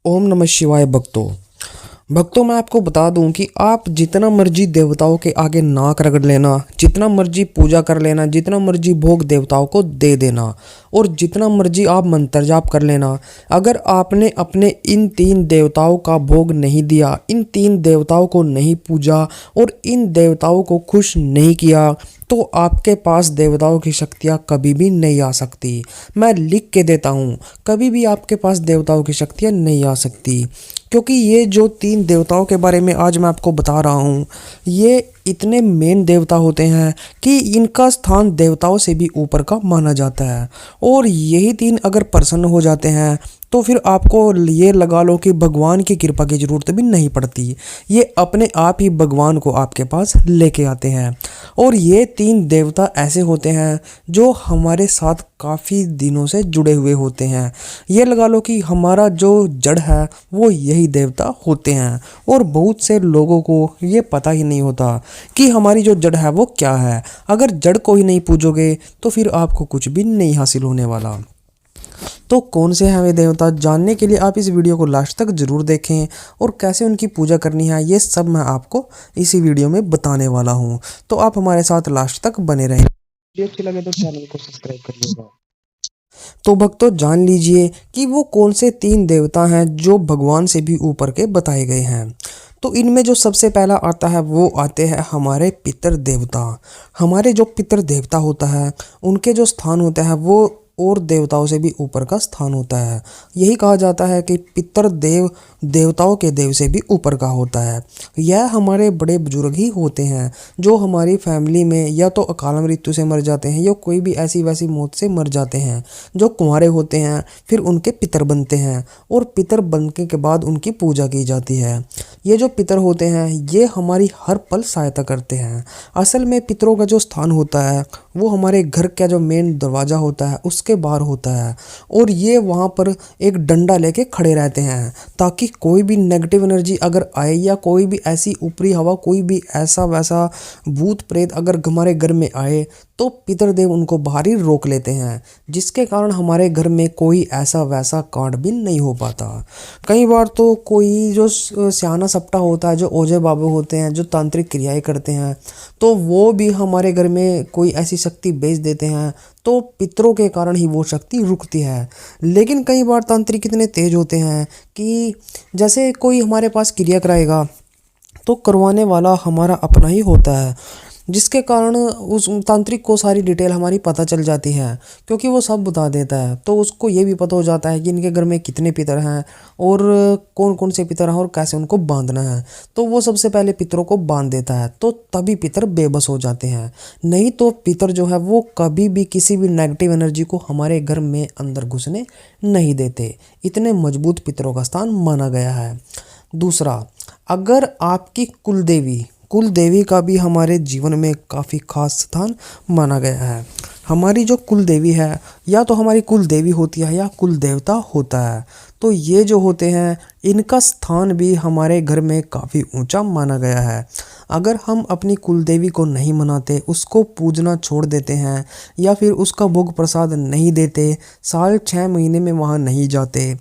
ओम नमः शिवाय। भक्तों मैं आपको बता दूं कि आप जितना मर्जी देवताओं के आगे नाक रगड़ लेना, जितना मर्जी पूजा कर लेना, जितना मर्जी भोग देवताओं को दे देना और जितना मर्जी आप मंत्र जाप कर लेना, अगर आपने अपने इन तीन देवताओं का भोग नहीं दिया, इन तीन देवताओं को नहीं पूजा और इन देवताओं को खुश नहीं किया, तो आपके पास देवताओं की शक्तियाँ कभी भी नहीं आ सकती। मैं लिख के देता हूँ, कभी भी आपके पास देवताओं की शक्तियाँ नहीं आ सकती। क्योंकि ये जो तीन देवताओं के बारे में आज मैं आपको बता रहा हूँ, ये इतने मेन देवता होते हैं कि इनका स्थान देवताओं से भी ऊपर का माना जाता है। और यही तीन अगर प्रसन्न हो जाते हैं तो फिर आपको ये लगा लो कि भगवान की कृपा की ज़रूरत भी नहीं पड़ती। ये अपने आप ही भगवान को आपके पास लेके आते हैं। और ये तीन देवता ऐसे होते हैं जो हमारे साथ काफ़ी दिनों से जुड़े हुए होते हैं। ये लगा लो कि हमारा जो जड़ है वो यही देवता होते हैं। और बहुत से लोगों को ये पता ही नहीं होता कि हमारी जो जड़ है वो क्या है। अगर जड़ को ही नहीं पूजोगे तो फिर आपको कुछ भी नहीं हासिल होने वाला। तो कौन से हैं वे देवता, जानने के लिए आप इस वीडियो को लास्ट तक ज़रूर देखें और कैसे उनकी पूजा करनी है ये सब मैं आपको इसी वीडियो में बताने वाला हूँ। तो आप हमारे साथ लास्ट तक बने रहें। वीडियो अच्छी लगे तो चैनल को सब्सक्राइब करिएगा। तो भक्तों जान लीजिए कि वो कौन से तीन देवता हैं जो भगवान से भी ऊपर के बताए गए हैं। तो इनमें जो सबसे पहला आता है वो आते हैं हमारे पितर देवता। हमारे जो पितर देवता होता है उनके जो स्थान होता है वो और देवताओं से भी ऊपर का स्थान होता है। यही कहा जाता है कि पितर देव देवताओं के देव से भी ऊपर का होता है। यह हमारे बड़े बुजुर्ग ही होते हैं जो हमारी फैमिली में या तो अकाल मृत्यु से मर जाते हैं या कोई भी ऐसी वैसी मौत से मर जाते हैं। जो कुंवारे होते हैं फिर उनके पितर बनते हैं और पितर बनने के बाद उनकी पूजा की जाती है। ये जो पितर होते हैं ये हमारी हर पल सहायता करते हैं। असल में पितरों का जो स्थान होता है वो हमारे घर का जो मेन दरवाज़ा होता है उसके बाहर होता है। और ये वहाँ पर एक डंडा लेके खड़े रहते हैं ताकि कोई भी नेगेटिव एनर्जी अगर आए या कोई भी ऐसी ऊपरी हवा, कोई भी ऐसा वैसा भूत प्रेत अगर हमारे घर में आए तो पितरदेव उनको बाहर ही रोक लेते हैं, जिसके कारण हमारे घर में कोई ऐसा वैसा कांड भी नहीं हो पाता। कई बार तो कोई जो सियाना सप्टा होता है, जो ओझे बाबू होते हैं, जो तांत्रिक क्रियाएं करते हैं, तो वो भी हमारे घर में कोई ऐसी शक्ति भेज देते हैं तो पितरों के कारण ही वो शक्ति रुकती है। लेकिन कई बार तांत्रिक इतने तेज होते हैं कि जैसे कोई हमारे पास क्रिया कराएगा तो करवाने वाला हमारा अपना ही होता है, जिसके कारण उस तांत्रिक को सारी डिटेल हमारी पता चल जाती है क्योंकि वो सब बता देता है। तो उसको ये भी पता हो जाता है कि इनके घर में कितने पितर हैं और कौन कौन से पितर हैं और कैसे उनको बांधना है। तो वो सबसे पहले पितरों को बांध देता है तो तभी पितर बेबस हो जाते हैं। नहीं तो पितर जो है वो कभी भी किसी भी नेगेटिव एनर्जी को हमारे घर में अंदर घुसने नहीं देते। इतने मजबूत पितरों का स्थान माना गया है। दूसरा, अगर आपकी कुल देवी का भी हमारे जीवन में काफ़ी खास स्थान माना गया है। हमारी जो कुल देवी है या तो हमारी कुल देवी होती है या कुल देवता होता है, तो ये जो होते हैं इनका स्थान भी हमारे घर में काफ़ी ऊंचा माना गया है। अगर हम अपनी कुल देवी को नहीं मनाते, उसको पूजना छोड़ देते हैं या फिर उसका भोग प्रसाद नहीं देते, साल 6 महीने में वहाँ नहीं जाते,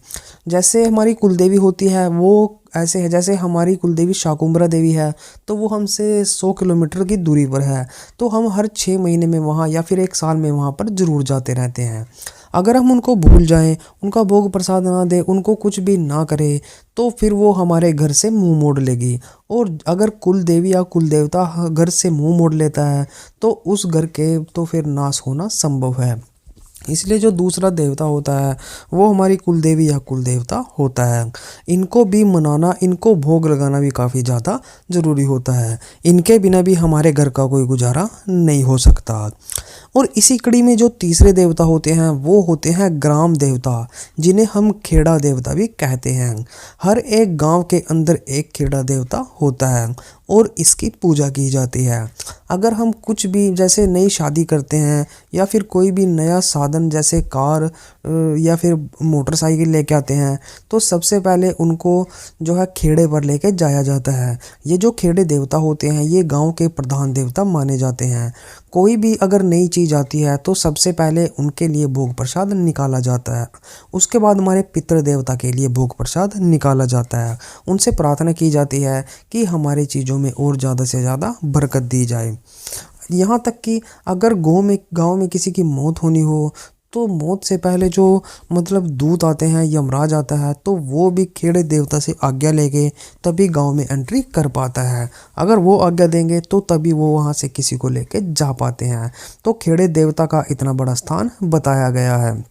जैसे हमारी कुल देवी होती है वो ऐसे है जैसे हमारी कुलदेवी शाकुंभरा देवी है तो वो हमसे 100 किलोमीटर की दूरी पर है, तो हम हर 6 महीने में वहाँ या फिर 1 साल में वहाँ पर ज़रूर जाते रहते हैं। अगर हम उनको भूल जाएं, उनका भोग प्रसाद ना दें, उनको कुछ भी ना करें तो फिर वो हमारे घर से मुंह मोड़ लेगी। और अगर कुल देवी या कुल देवता घर से मुंह मोड़ लेता है तो उस घर के तो फिर नाश होना संभव है। इसलिए जो दूसरा देवता होता है वो हमारी कुल देवी या कुल देवता होता है। इनको भी मनाना, इनको भोग लगाना भी काफ़ी ज़्यादा ज़रूरी होता है। इनके बिना भी हमारे घर का कोई गुजारा नहीं हो सकता। और इसी कड़ी में जो तीसरे देवता होते हैं वो होते हैं ग्राम देवता, जिन्हें हम खेड़ा देवता भी कहते हैं। हर एक गांव के अंदर एक खेड़ा देवता होता है और इसकी पूजा की जाती है। अगर हम कुछ भी जैसे नई शादी करते हैं या फिर कोई भी नया साधन जैसे कार या फिर मोटरसाइकिल लेके आते हैं तो सबसे पहले उनको जो है खेड़े पर लेके जाया जाता है। ये जो खेड़े देवता होते हैं ये गांव के प्रधान देवता माने जाते हैं। कोई भी अगर नई चीज़ की जाती है तो सबसे पहले उनके लिए भोग प्रसाद निकाला जाता है। उसके बाद हमारे पितृ देवता के लिए भोग प्रसाद निकाला जाता है। उनसे प्रार्थना की जाती है कि हमारी चीज़ों में और ज़्यादा से ज़्यादा बरकत दी जाए। यहाँ तक कि अगर गाँव में किसी की मौत होनी हो तो मौत से पहले जो मतलब दूत आते हैं, यमराज आता है, तो वो भी खेड़े देवता से आज्ञा लेके तभी गांव में एंट्री कर पाता है। अगर वो आज्ञा देंगे तो तभी वो वहां से किसी को लेके जा पाते हैं। तो खेड़े देवता का इतना बड़ा स्थान बताया गया है।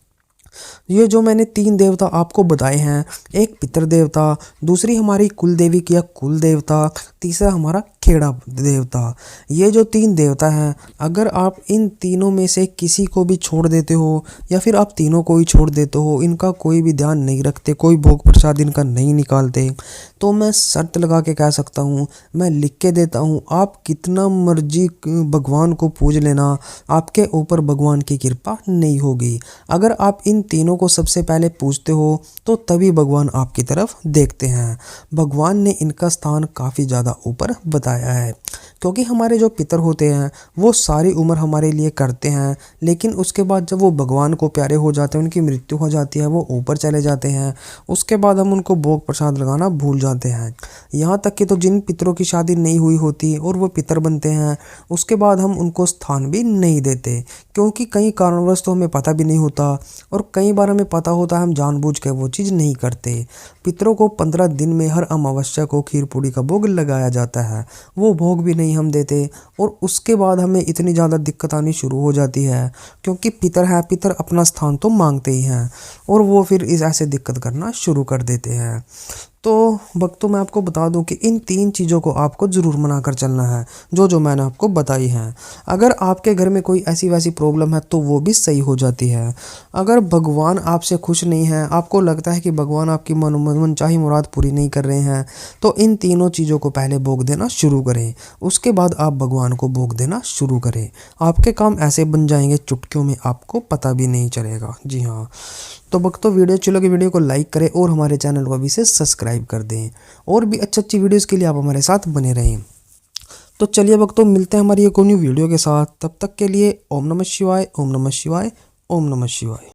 ये जो मैंने 3 देवता आपको बताए हैं, एक पितृ देवता, दूसरी हमारी कुल देवी की या कुल देवता, तीसरा हमारा खेड़ा देवता। ये जो 3 देवता हैं, अगर आप इन तीनों में से किसी को भी छोड़ देते हो या फिर आप तीनों को ही छोड़ देते हो, इनका कोई भी ध्यान नहीं रखते, कोई भोग प्रसाद इनका नहीं निकालते, तो मैं शर्त लगा के कह सकता हूँ, मैं लिख के देता हूँ, आप कितना मर्जी भगवान को पूज लेना, आपके ऊपर भगवान की कृपा नहीं होगी। अगर आप इन तीनों को सबसे पहले पूजते हो तो तभी भगवान आपकी तरफ देखते हैं। भगवान ने इनका स्थान काफ़ी ज़्यादा ऊपर बताया है, क्योंकि हमारे जो पितर होते हैं वो सारी उम्र हमारे लिए करते हैं, लेकिन उसके बाद जब वो भगवान को प्यारे हो जाते हैं, उनकी मृत्यु हो जाती है, वो ऊपर चले जाते हैं, उसके बाद हम उनको भोग प्रसाद लगाना भूल जाते हैं। यहाँ तक कि तो जिन पितरों की शादी नहीं हुई होती और वो पितर बनते हैं, उसके बाद हम उनको स्थान भी नहीं देते, क्योंकि कई कारणवश तो हमें पता भी नहीं होता और कई बार हमें पता होता है, हम जानबूझ के वो चीज़ नहीं करते। पितरों को 15 दिन में हर अमावस्या को खीर पूड़ी का भोग लगाया जाता है, वो भोग भी नहीं हम देते और उसके बाद हमें इतनी ज़्यादा दिक्कत आनी शुरू हो जाती है, क्योंकि पितर है, पितर अपना स्थान तो मांगते ही हैं और वो फिर इस ऐसे दिक्कत करना शुरू कर देते हैं। तो भक्तों, मैं आपको बता दूं कि इन 3 चीज़ों को आपको ज़रूर मनाकर चलना है, जो मैंने आपको बताई हैं। अगर आपके घर में कोई ऐसी वैसी प्रॉब्लम है तो वो भी सही हो जाती है। अगर भगवान आपसे खुश नहीं है, आपको लगता है कि भगवान आपकी मनचाही मुराद पूरी नहीं कर रहे हैं, तो इन तीनों चीज़ों को पहले भोग देना शुरू करें, उसके बाद आप भगवान को भोग देना शुरू करें। आपके काम ऐसे बन जाएंगे चुटकियों में, आपको पता भी नहीं चलेगा। जी हाँ, तो भक्तों, वीडियो अच्छी लगे वीडियो को लाइक करें और हमारे चैनल को अभी से सब्सक्राइब कर दें, और भी अच्छी वीडियोस के लिए आप हमारे साथ बने रहें। तो चलिए भक्तों, मिलते हैं हमारी एक न्यू वीडियो के साथ। तब तक के लिए ओम नमः शिवाय, ओम नमः शिवाय, ओम नमः शिवाय।